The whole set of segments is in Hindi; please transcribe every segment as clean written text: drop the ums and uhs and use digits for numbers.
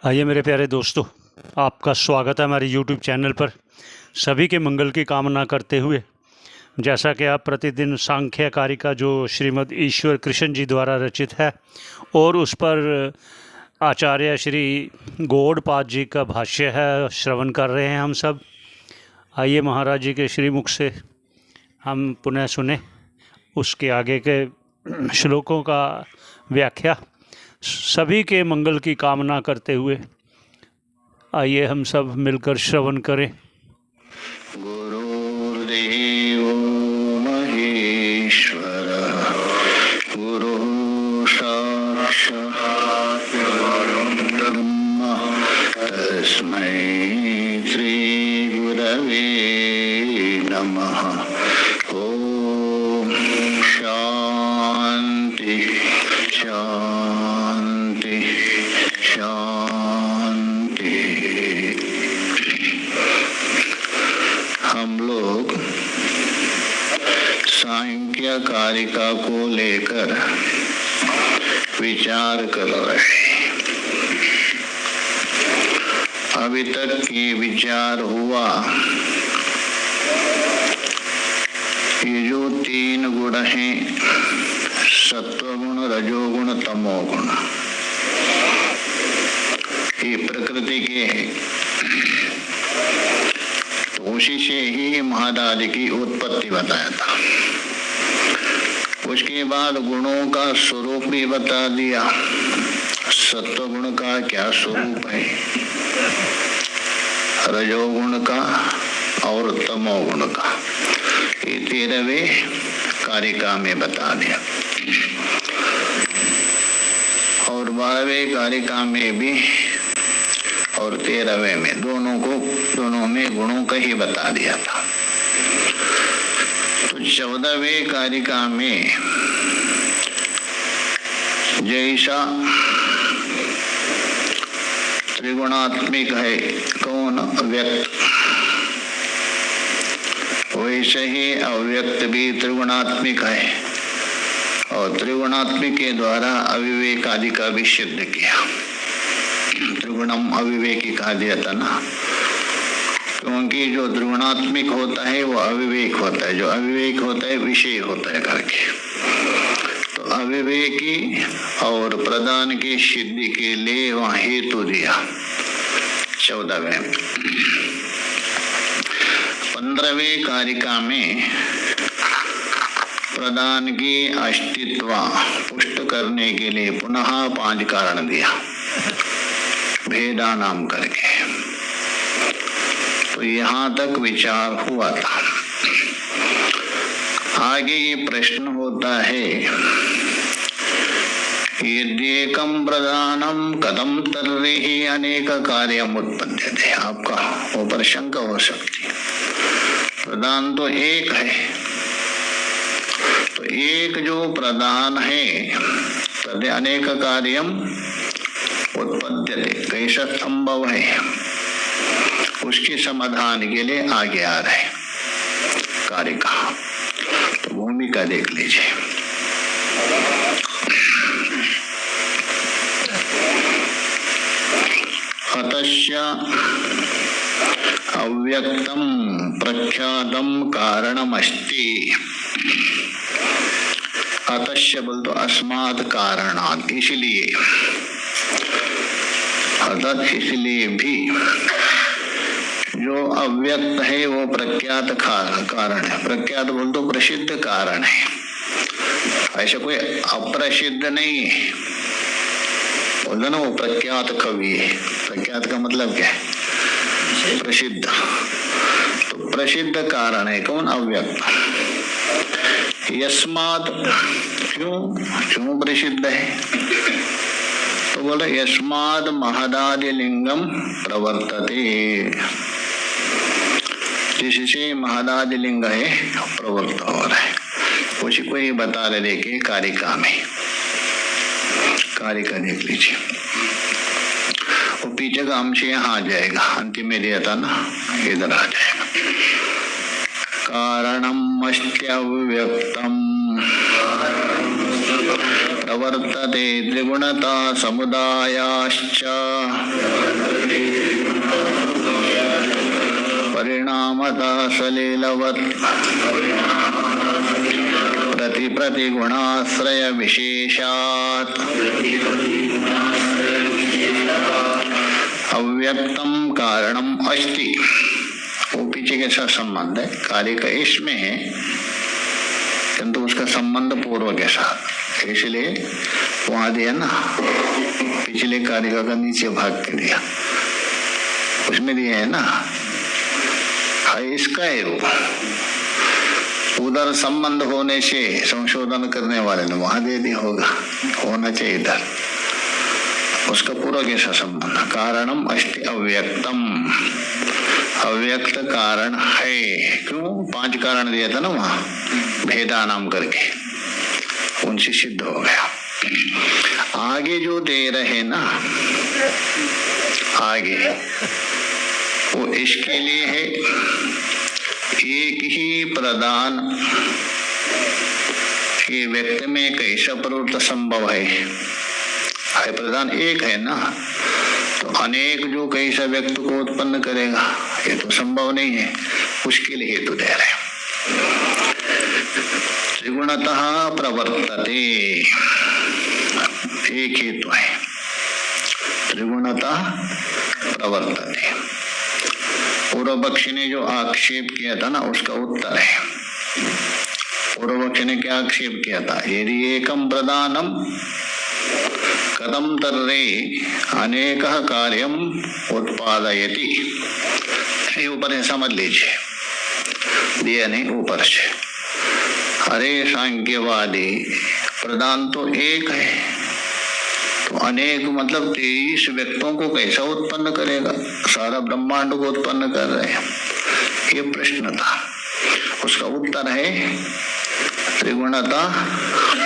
आइए मेरे प्यारे दोस्तों, आपका स्वागत है हमारे YouTube चैनल पर। सभी के मंगल की कामना करते हुए, जैसा कि आप प्रतिदिन सांख्य कारिका जो श्रीमद् ईश्वर कृष्ण जी द्वारा रचित है और उस पर आचार्य श्री गौड़पाद जी का भाष्य है, श्रवण कर रहे हैं हम सब। आइए महाराज जी के श्रीमुख से हम पुनः सुने उसके आगे के श्लोकों का व्याख्या। सभी के मंगल की कामना करते हुए आइए हम सब मिलकर श्रवण करें। गुरुर्देव महेश्वर गुरु साक्षात् ब्रह्म तस्मै श्री गुरवे नमः। ओम शांति शांति शांति। हम लोग सांख्य कारिका को लेकर विचार कर रहे हैं। अभी तक ये विचार हुआ, ये जो तीन गुण हैं, सत्वगुण, रजोगुण, तमोगुण, ये प्रकृति के हैं। तो उसी से ही महादादि की उत्पत्ति बताया था। उसके बाद गुणों का स्वरूप भी बता दिया। सत्वगुण का क्या स्वरूप है, रजोगुण का और तमोगुण का, ये 13वें कारिका में बता दिया। और 12वें कारिका में भी और 13वें में दोनों में गुणों का ही बता दिया था। तो 14वें कारिका में जैसा त्रिगुणात्मिक है कौन व्यक्त, वैसे ही अव्यक्त भी त्रिगुणात्मिक है। और त्रिगुणात्मिक के द्वारा अविवेक आदि का भी सिद्ध किया। त्रिगुणम अविवेकी कहा दिया था ना, क्योंकि जो त्रिगुणात्मिक होता है वो अविवेक होता है, जो अविवेक होता है विषय होता है करके। तो अविवेकी और प्रदान की सिद्धि के लिए वहां हेतु दिया 14वें। 15वें कारिका में प्रदान की अस्तित्व पुष्ट करने के लिए पुनः 5 कारण दिया, भेदा नाम करके। तो यहाँ तक विचार हुआ था। आगे ये प्रश्न होता है, यद्येकं प्रधानम कथम तर्हि अनेक कार्यम उत्पद्यते। आपका ऊपर शंका हो सकती है, प्रधान तो एक है, तो एक जो प्रधान है तद अनेक कार्यम उत्पद्यते, कैसा संभव है, उसके समाधान के लिए आगे आ रहे कारिका। तो भूमिका देख लीजिए। अतस्य अव्यक्तम प्रख्यातम कारणमस्ति। अतस्य बोल तो अस्मात् कारणात्, इसलिए, अतः इसलिए भी जो अव्यक्त है वो प्रख्यात कारण है। प्रख्यात बोल तो प्रसिद्ध कारण है, ऐसा कोई अप्रसिद्ध नहीं है। बोलते ना वो प्रख्यात कवि है। प्रख्यात का मतलब क्या है, प्रसिद्ध। तो प्रसिद्ध कारण है कौन, अव्यक्त। यस्मात्, क्यों प्रसिद्ध है, तो बोला यस्माद् महदादि लिंगम प्रवर्तते, जिससे महदादि लिंग है प्रवृत्त हो रहा है। उसी को ही बता रहे देखिए कारिका में। कारिका देख लीजिए, वो पीछे का अंश यहाँ आ जाएगा, अंतिम में दिया था ना, इधर आ जाएगा। कारणम अस्त्यव्यक्तम प्रवर्तते त्रिगुणता समुदायाश्च परिणामता सलिलवत् प्रतिगुणाश्रय विशेषात् अव्यक्तम कारणम अस्ति। वो पीछे के साथ संबंध है, कार्य का इसमें है किंतु उसका संबंध पूर्व के साथ, इसलिए वहां दिया ना, पिछले कारिका का नीचे भाग के दिया, उसमें दिया है ना, इसका है वो। उधर संबंध होने से संशोधन करने वाले ने वहां दे दिया होगा, होना चाहिए इधर, उसका पूरा कैसा संबंध। कारणम अस्ति अव्यक्तम, अव्यक्त कारण है। क्यों? 5 कारण दिया था ना वहां भेदा नाम करके, उनसे सिद्ध हो गया। आगे जो दे रहे ना, आगे वो इसके लिए है एक ही प्रदान ये व्यक्ति में कैसा प्रवृत्त संभव है प्रधान एक है ना, तो अनेक जो कैसा व्यक्ति को उत्पन्न करेगा ये तो संभव नहीं है, उसके लिए हेतु दे रहे। त्रिगुणतः प्रवर्तते, एक हेतु है, त्रिगुणतः प्रवर्तते। पूर्व पक्षी ने जो आक्षेप किया था ना, उसका उत्तर है। पूर्व पक्षी ने क्या आक्षेप किया था? यदि एकम प्रदानम कदम तर्रे अनेक कार्यम उत्पादयति, ऊपर है समझ लीजिए, दिया नहीं ऊपर से। अरे सांख्यवादी, प्रदान तो एक है तो अनेक मतलब 23 व्यक्तियों को कैसा उत्पन्न करेगा? सारा ब्रह्मांड को उत्पन्न कर रहे हैं, ये प्रश्न था। उसका उत्तर है त्रिगुणता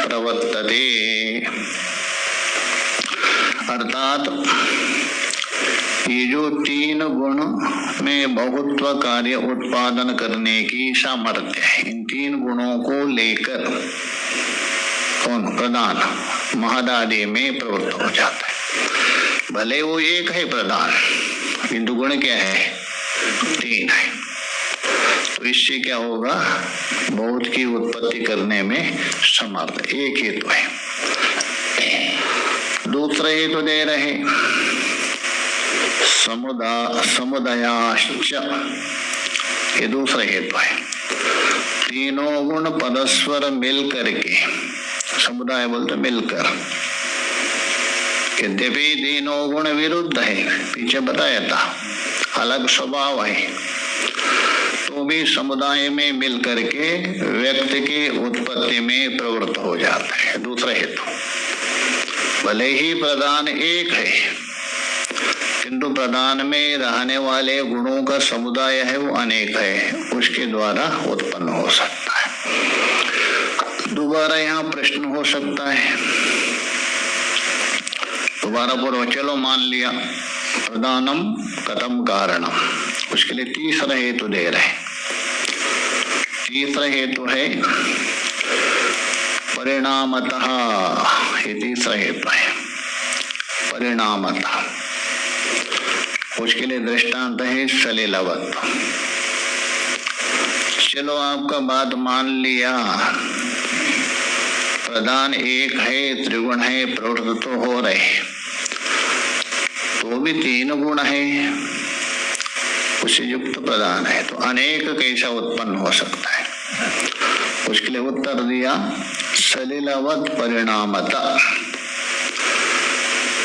प्रवर्तते, अर्थात ये जो 3 गुण में बहुत्व कार्य उत्पादन करने की सामर्थ्य है, इन 3 गुणों को लेकर कौन प्रधान महदादि में प्रवृत्त हो जाता है। भले वो एक है प्रधान, किंतु गुण क्या है? 3 है। तो इससे क्या होगा? बहुत की उत्पत्ति करने में समर्थ, एक हेतु है। दूसरे हेतु दे रहे समुदायाश्च, ये दूसरा हेतु है। तीनों गुण परस्पर मिल करके, समुदाय बोलते मिलकर, यद्यपि तीनों गुण विरुद्ध है, पीछे बताया था, अलग स्वभाव है, तो भी समुदाय में मिल करके व्यक्ति की उत्पत्ति में प्रवृत्त हो जाता है। दूसरा हेतु, भले ही प्रधान एक है किंतु प्रधान में रहने वाले गुणों का समुदाय है वो अनेक है, उसके द्वारा उत्पन्न हो सकता है। दोबारा यहाँ प्रश्न हो सकता है, दोबारा पूर्व, चलो मान लिया प्रधानम कथम कारणम, उसके लिए तीसरा हेतु दे रहे। तीसरा हेतु है परिणामतः, ये तीसरा हेतु है परिणामतः। उसके लिए दृष्टांत है सलिलवत। चलो आपका बात मान लिया, प्रधान एक है, त्रिगुण है, प्रवृत्त तो हो रहे, तो भी 3 गुण है, उससे युक्त प्रधान है, तो अनेक कैसा उत्पन्न हो सकता है? उसके लिए उत्तर दिया सलिलवत परिणामतः।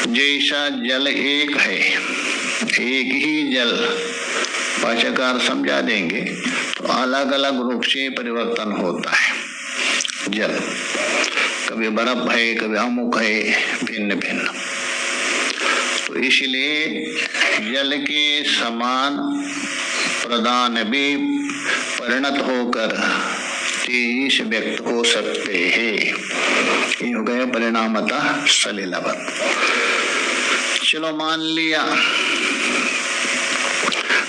जैसा जल एक है, एक ही जल, भाष्यकार समझा देंगे, तो अलग अलग रूप से परिवर्तन होता है जल, कभी बर्फ है, कभी अमुक है, भिन्न भिन्न। तो इसलिए जल के समान प्रदान भी परिणत होकर 23 व्यक्त हो सकते हैं। ये हो गया परिणामतः सलिलवत। चलो मान लिया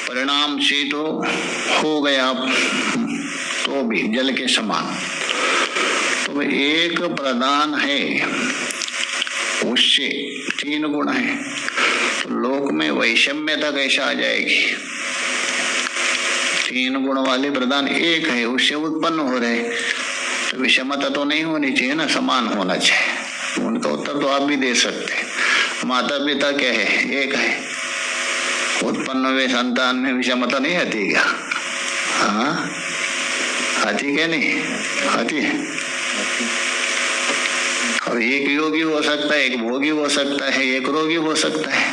परिणाम से तो हो गया, तो भी जल के समान, तो जब एक प्रधान है उससे 3 गुण है तो लोक में वैषम्यता कैसे आ जाएगी? 3 गुण वाले प्रधान एक है उससे उत्पन्न हो रहे तो विषमता तो नहीं होनी चाहिए ना, समान होना चाहिए। उनका उत्तर तो आप भी दे सकते हैं। माता पिता क्या है? एक है। उत्पन्न हुए संतान में विषमता नहीं आती क्या? हाँ आती क्या? नहीं आती है। अब एक योगी हो सकता है, एक भोगी हो सकता है, एक रोगी हो सकता है।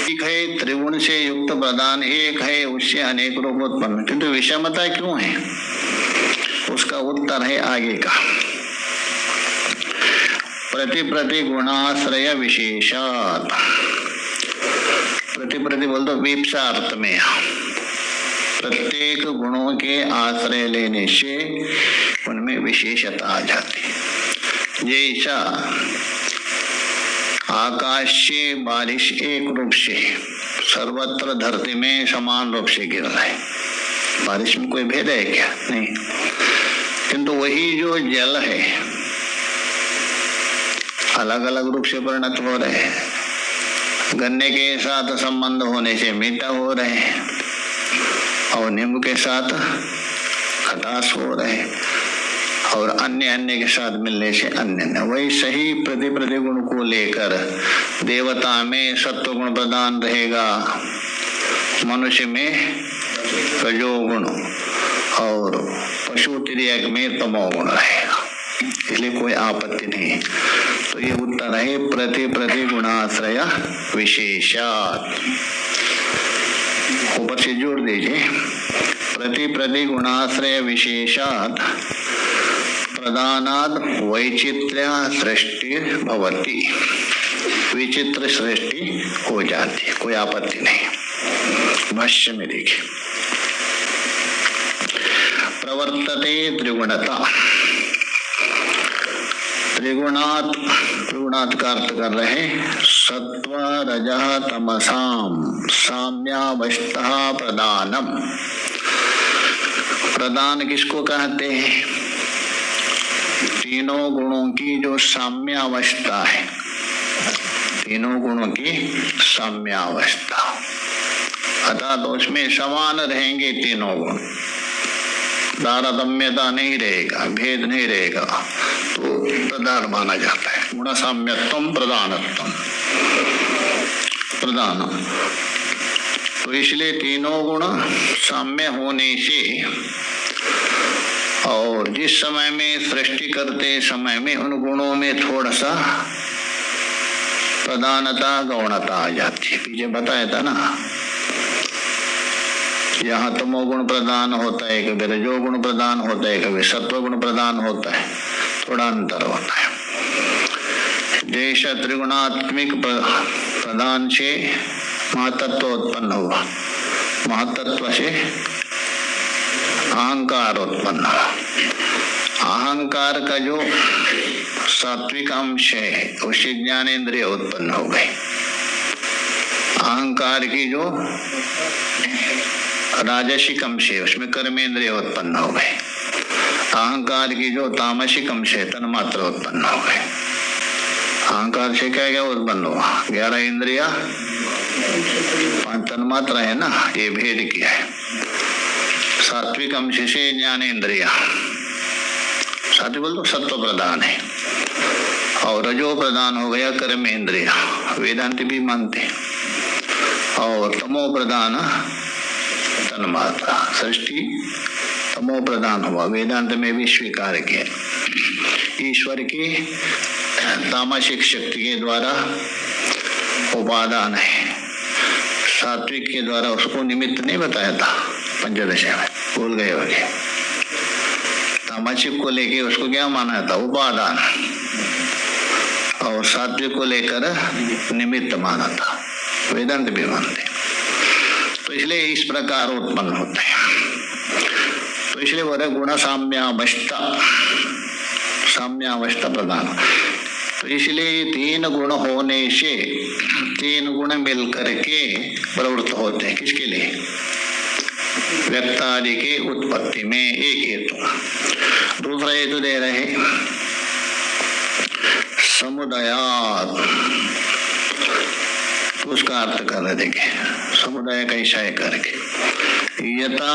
एक है त्रिगुण से युक्त प्रधान एक है उससे अनेक रोग उत्पन्न, किंतु विषमता क्यों है? उसका उत्तर है आगे का। प्रति गुणाश्रय विशेषात। प्रति बोल दो वीप्सा अर्थ में, प्रत्येक गुणों के आश्रय लेने से उनमें विशेषता आ जाती है। जैसा आकाश से बारिश एक रूप से सर्वत्र धरती में समान रूप से गिर रहा है, बारिश में कोई भेद है क्या? नहीं। किंतु वही जो जल है अलग अलग रूप से परिणत हो रहे हैं। गन्ने के साथ संबंध होने से मीठा हो रहे हैं और नींबू के साथ खटास हो रहे और अन्य के साथ मिलने से अन्य। वही सही प्रति गुण को लेकर देवता में सत्व गुण प्रदान रहेगा, मनुष्य में रजोगुण और पशु तिर्यक में तमोगुण रहेगा, इसलिए कोई आपत्ति नहीं। तो ये उत्तर है प्रति गुणाश्रय विशेषात। ऊपर से जोड़ दीजिए, प्रति गुणाश्रय विशेषात प्रधानाद वैचित्र्य सृष्टि भवति। विचित्र सृष्टि हो जाती है, कोई आपत्ति नहीं। भाष्य में देखिए, प्रवर्तते त्रिगुणता। त्रिगुणात का अर्थ कर रहे सत्व रजः तमसाम साम्यावस्था प्रदानम। प्रदान किसको कहते हैं? तीनों गुणों की जो साम्यावस्था है, तीनों गुणों की साम्यावस्था, अर्थात उसमें समान रहेंगे तीनों गुण, तारतम्यता नहीं रहेगा, भेद नहीं रहेगा, तो प्रधान माना जाता है। गुण साम्यत्वम प्रधानत्वम प्रधानम। तो इसलिए तीनों गुण साम्य होने से और जिस समय में सृष्टि करते समय में उन गुणों में थोड़ा सा प्रधानता गौणता आ जाती है। पीछे बताया था ना, यहाँ तमोगुण प्रधान होता है, कभी रजोगुण प्रधान होता है, कभी सत्वगुण प्रधान होता है, थोड़ा अंतर होता है। जैसा त्रिगुणात्मिक प्रधान से महातत्व उत्पन्न हुआ, महातत्व से अहंकार उत्पन्न हुआ। अहंकार का जो सात्विक अंश है उससे ज्ञानेंद्रिय उत्पन्न हो गए। अहंकार की जो राजसिक अंश है उसमें कर्मेंद्रिय उत्पन्न हो गए। अहंकार की जो तामसिक अंश है तन्मात्र उत्पन्न हो गए। अहंकार से क्या क्या उत्पन्न हुआ? 11 इंद्रिया, 5 तन्मात्रा है ना, ये भेद किया है। सात्विक अंश से ज्ञानेंद्रिया, सात्विक बोल तो सत्व प्रधान है, और रजो प्रधान हो गया कर्मेंद्रिया, वेदांत भी मानते। और तमो प्रधान तन्मात्रा, सृष्टि तमो प्रधान हुआ, वेदांत में भी स्वीकार किया। ईश्वर की तामसिक शक्ति के द्वारा उपादान है, सात्विक के द्वारा उसको निमित्त नहीं बताया था पंचदशी में, भूल गए होंगे। तामसिक को लेके उसको क्या माना था? उपादान, और सात्विक को लेकर निमित्त माना था, वेदांत भी मानते। तो इसलिए इस प्रकार उत्पन्न होते हैं। तो इसलिए बोले गुण साम्यावस्था, साम्यावस्था प्रधान। तो इसलिए 3 गुण होने से 3 गुण मिलकर के प्रवृत्त होते हैं। किसके लिए? व्यक्तादि के उत्पत्ति में एक हेतु। दूसरा हेतु दे रहे समुदायात, तो उसका अर्थ कर रहे देखे समुदाय कैसा है करके। यथा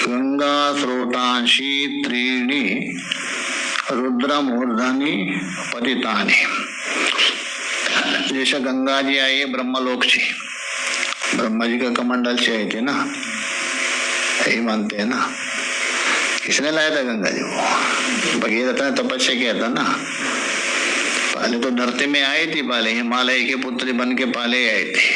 गंगा स्रोतांशी त्रीणी रुद्रमूर्धनि पतितानि, जैसे गंगा जी आई ब्रह्मलोक से, ब्रह्मा जी का कमंडल से आए थे ना, यही मानते हैं ना। किसने लाया था गंगा जी को? भगीरथ ने तपस्या किया था ना। पहले तो धरती में आई थी, पहले हिमालय के पुत्री बन के पहले आए थे,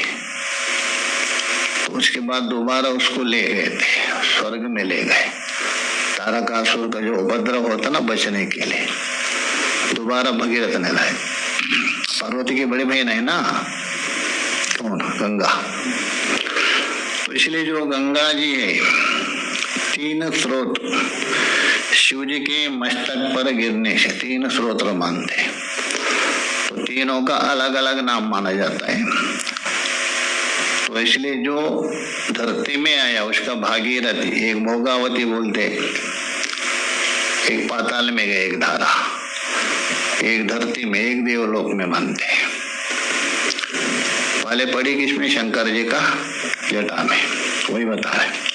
तो उसके बाद दोबारा उसको ले गए थे, स्वर्ग में ले गए। तारकासुर का जो उपद्रव होता ना, बचने के लिए दोबारा भगीरथ ने लाए। पार्वती की बड़ी बहन है ना, कौन? गंगा। तो इसलिए जो गंगा जी है, तीन स्रोत शिव जी के मस्तक पर गिरने से तीन स्रोत मानते हैं, तो तीनों का अलग अलग नाम माना जाता है। तो इसलिए जो धरती में आया उसका भागीरथी, एक भोगावती बोलते, एक पाताल में गए, एक धारा, एक धरती में, एक देवलोक में मानते हैं। पहले पड़ी किसमें? शंकर जी का जटा में, वही बता रहे।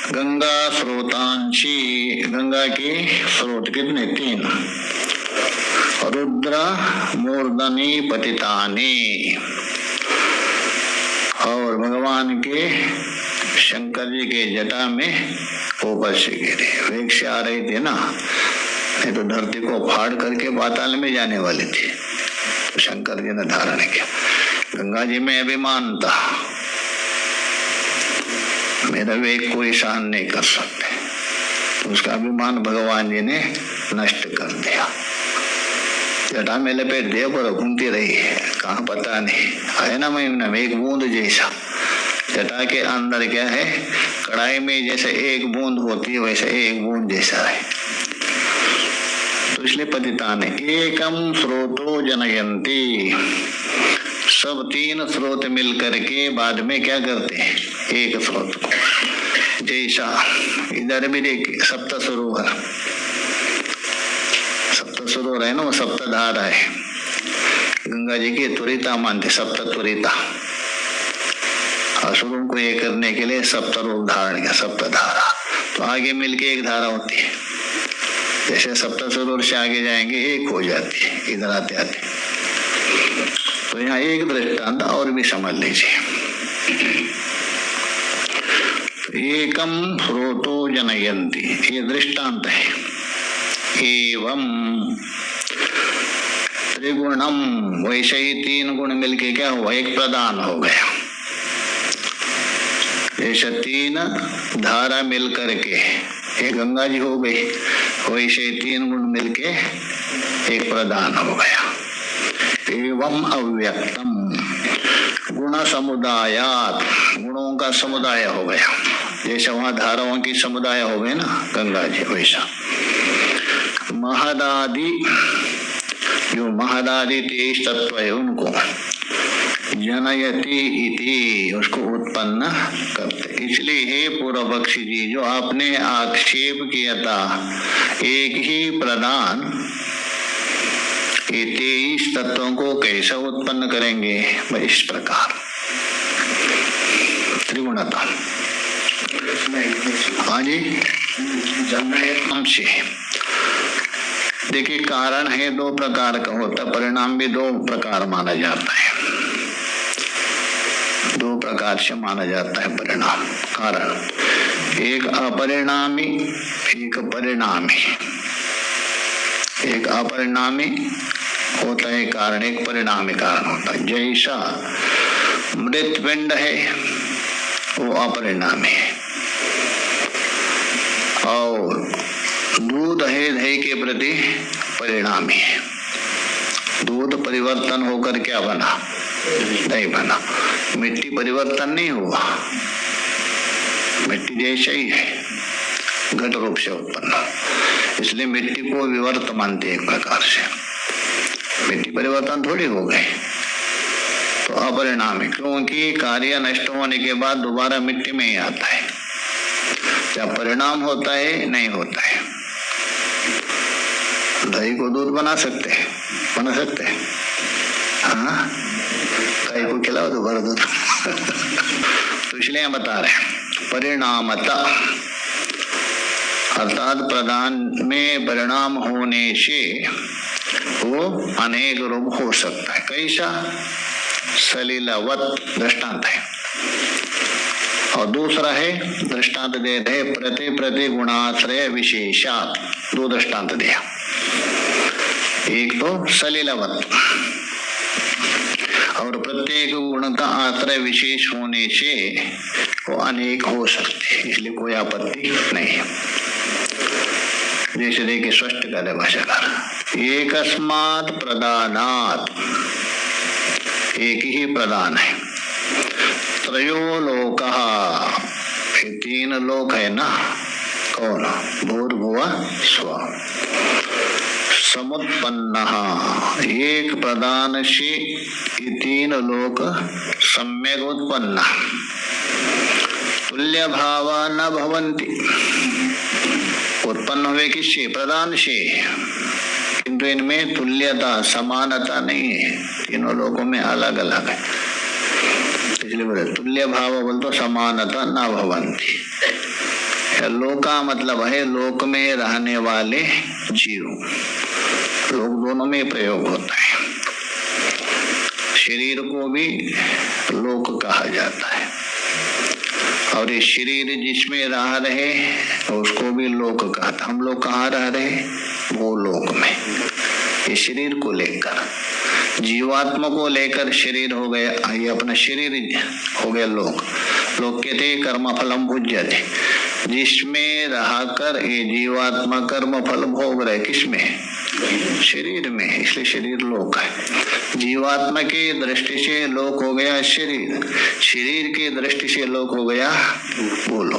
गंगा स्रोतांशी, गंगा के स्रोत कितने? तीन। रुद्र मूर्धनि पतितानि, और भगवान के शंकर जी के जटा में ऊपर से गिरे, वेग से आ रही थी ना, नहीं तो धरती को फाड़ करके पाताल में जाने वाली थी, तो शंकर जी ने धारण किया। गंगा जी में अभिमान था, मेरा वेग कोई सहन नहीं कर सकते, तो उसका अभिमान भगवान जी ने नष्ट कर दिया। जटा में लपेट दिया, पर घूमती रही है, कहाँ पता नहीं, है ना महिमा में एक बूंद जैसा। जटा के अंदर क्या है? कढ़ाई में जैसे एक बूंद होती है, वैसे एक बूंद जैसा है। तो इसलिए पतितान एकम स्रोतो जनयंती, सब तीन स्रोत मिल करके बाद में क्या करते हैं? एक स्रोत को, जैसा इधर भी देखिए सप्त सरोवर, सप्त सरोवर है ना, वो सप्त धारा है। गंगा जी की त्वरिता मानते, सप्त त्वरिता। असुरों को ये करने के लिए सप्त रूप धारण किया, सप्त धारा। तो आगे मिलके एक धारा होती है, जैसे सप्त सरोवर से आगे जाएंगे एक हो जाती है, इधर आते आते। तो यहाँ एक दृष्टांत और भी समझ लीजिए। एकम स्रोतो जनयंती, ये दृष्टांत है। एवं त्रिगुणम, वैसे ही तीन गुण मिलके क्या हुआ? एक प्रदान हो गया। जैसे तीन धारा मिल करके एक गंगा जी हो गई, वैसे तीन गुण मिलके एक प्रदान हो गया। एवं अव्यक्तम गुण समुदायात, गुणों का समुदाय हो गया। जैसे वहां धाराओं की समुदाय हो गए ना गंगा जी, वैसा महदादि, जो महदादि 23 तत्व है उनको जनयति इति, उसको उत्पन्न करते। इसलिए हे पूर्व पक्षी जी, जो आपने आक्षेप किया था एक ही प्रधान ये 23 तत्वों को कैसा उत्पन्न करेंगे? इस प्रकार त्रिगुणता। हाँ जी, से देखिए कारण है दो प्रकार का होता, परिणाम भी दो प्रकार माना जाता है, दो प्रकार से माना जाता है परिणाम। कारण एक अपरिणामी, एक परिणामी। एक अपरिणामी होता है कारण, एक परिणामी कारण होता है। जैसा मृत पिंड है वो अपरिणामी है, और दूध है दही के प्रति परिणामी है। दूध परिवर्तन होकर क्या बना? दही बना। मिट्टी परिवर्तन नहीं हुआ, मिट्टी जैसे ही है, घट रूप से उत्पन्न। इसलिए मिट्टी को विवर्त मानते एक प्रकार से, मिट्टी परिवर्तन थोड़ी हो गई, तो अपरिणामी, क्योंकि कार्य नष्ट होने के बाद दोबारा मिट्टी में ही आता है। क्या परिणाम होता है? नहीं होता है। दही को दूध बना सकते हैं, हाँ, गाय को खिलाओ तो भर दूध। तो इसलिए बता रहे परिणामता, अर्थात प्रधान में परिणाम होने से वो अनेक रूप हो सकता है। कैसा? सलीलवत दृष्टांत है। और दूसरा है दृष्टांत दे रहे प्रति गुणाश्रय विशेषात, दो दृष्टांत दिया। एक तो सलीलवत और प्रत्येक गुण का आश्रय विशेष होने से वो अनेक हो सकते हैं, इसलिए कोई आपत्ति नहीं है। जैसे देखिए स्पष्ट करे भाषाकार, एकस्मात् प्रदानात्, एक ही प्रदान है, त्रयो लोकः, तीन लोक है ना, कौन? भूर्भुवः स्वः, समुत्पन्नः, एक प्रदान से तीन लोक सम्यक उत्पन्न, तुल्य भाव न भवन्ति, उत्पन्न हुए किससे? प्रदान से, किंतु इनमें तुल्यता समानता नहीं है, तीनों लोगों में अलग अलग है। इसलिए बोले तुल्य भाव बोल तो समानता न भवन्ति। लोका मतलब है लोक में रहने वाले जीव, लोक दोनों में प्रयोग होता है। शरीर को भी लोक कहा जाता है, और ये शरीर जिसमें रह रहे उसको भी लोक कहता। हम लोग कहाँ रह रहे? वो लोक में। ये शरीर को लेकर, जीवात्मा को लेकर शरीर हो गया, ये अपना शरीर हो गया लोक। लोक कहते कर्म फलम भुज्यते, जिसमें रहकर ये जीवात्मा कर्म फल भोग रहे, किसमें? शरीर में, इसलिए शरीर लोक है। जीवात्मा की दृष्टि से लोक हो गया शरीर, शरीर की दृष्टि से लोक हो गया वो लोक।